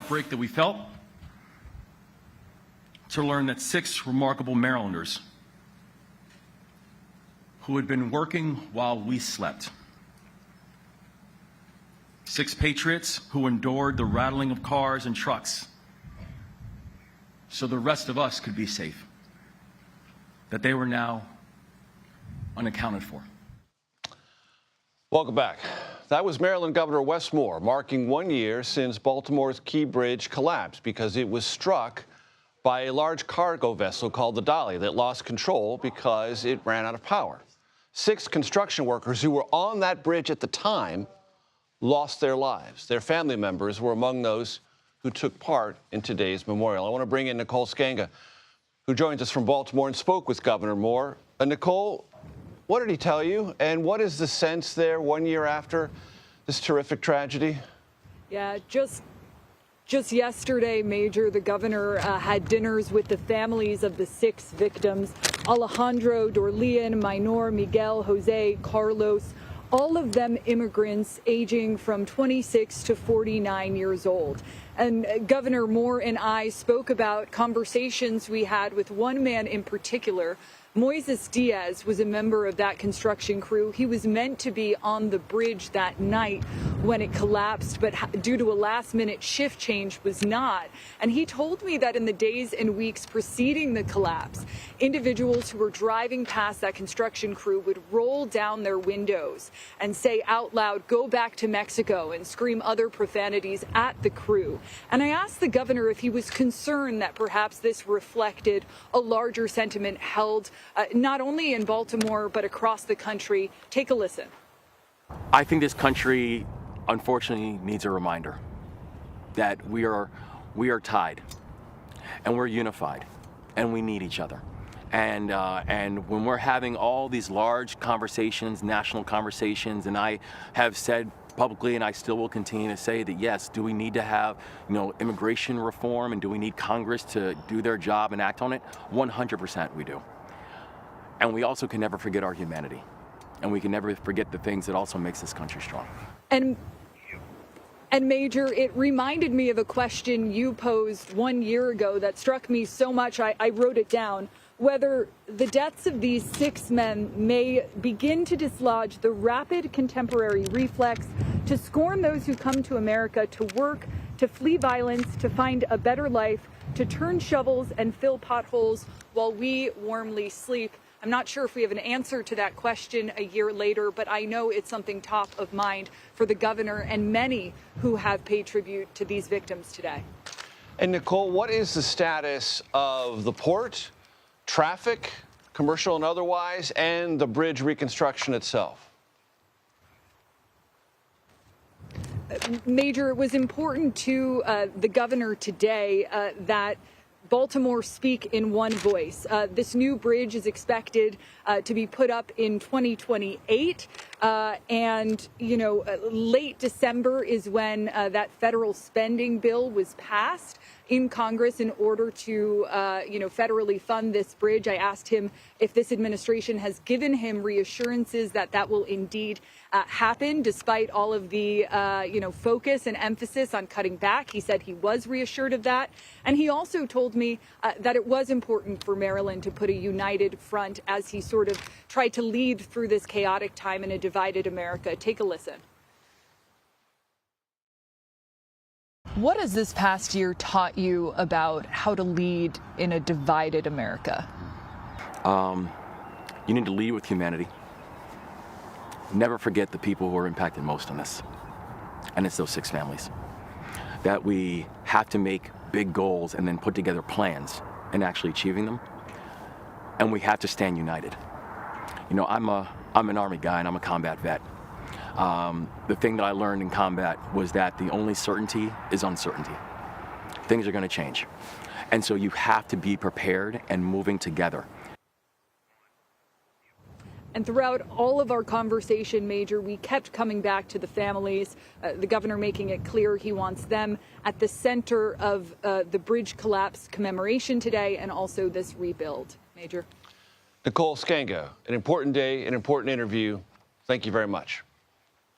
break that we felt, to learn that 6 remarkable Marylanders who had been working while we slept, 6 patriots who endured the rattling of cars and trucks so the rest of us could be safe, that they were now unaccounted for. Welcome back. That was Maryland Governor Wes Moore marking 1 year since Baltimore's Key Bridge collapsed because it was struck by a large cargo vessel called the Dolly that lost control because it ran out of power. 6 construction workers who were on that bridge at the time lost their lives. Their family members were among those who took part in today's memorial. I want to bring in Nicole Sganga, who joins us from Baltimore and spoke with Governor Moore. Nicole, what did he tell you? And what is the sense there 1 year after this terrific tragedy? Yeah, just yesterday, Major, the governor had dinners with the families of the 6 victims: Alejandro, Dorlean, Minor, Miguel, Jose, Carlos, all of them immigrants aging from 26 to 49 years old. And Governor Moore and I spoke about conversations we had with one man in particular. Moises Diaz was a member of that construction crew. He was meant to be on the bridge that night when it collapsed, but due to a last-minute shift change was not. And he told me that in the days and weeks preceding the collapse, individuals who were driving past that construction crew would roll down their windows and say out loud, "Go back to Mexico," and scream other profanities at the crew. And I asked the governor if he was concerned that perhaps this reflected a larger sentiment held not only in Baltimore, but across the country. Take a listen. I think this country, unfortunately, needs a reminder that we are tied, and we're unified, and we need each other. And when we're having all these large conversations, national conversations, and I have said publicly, and I still will continue to say that, yes, do we need to have, immigration reform, and do we need Congress to do their job and act on it? 100% we do. And we also can never forget our humanity. And we can never forget the things that also makes this country strong. And Major, it reminded me of a question you posed 1 year ago that struck me so much I wrote it down. Whether the deaths of these 6 men may begin to dislodge the rapid contemporary reflex to scorn those who come to America to work, to flee violence, to find a better life, to turn shovels and fill potholes while we warmly sleep. I'm not sure if we have an answer to that question a year later, but I know it's something top of mind for the governor and many who have paid tribute to these victims today. And Nicole, what is the status of the port, traffic, commercial and otherwise, and the bridge reconstruction itself? Major, it was important to the governor today that Baltimore speak in one voice. This new bridge is expected to be put up in 2028. And, late December is when that federal spending bill was passed in Congress in order to, federally fund this bridge. I asked him if this administration has given him reassurances that that will indeed happen, despite all of the, focus and emphasis on cutting back. He said he was reassured of that. And he also told me that it was important for Maryland to put a united front as he sort of tried to lead through this chaotic time in a divided America. Take a listen. What has this past year taught you about how to lead in a divided America? You need to lead with humanity. Never forget the people who are impacted most on this. And it's those 6 families. That we have to make big goals and then put together plans and actually achieving them. And we have to stand united. I'm an Army guy and I'm a combat vet. The thing that I learned in combat was that the only certainty is uncertainty. Things are going to change. And so you have to be prepared and moving together. And throughout all of our conversation, Major, we kept coming back to the families, the governor making it clear he wants them at the center of the bridge collapse commemoration today and also this rebuild. Major. Nicole Sganga, an important day, an important interview. Thank you very much.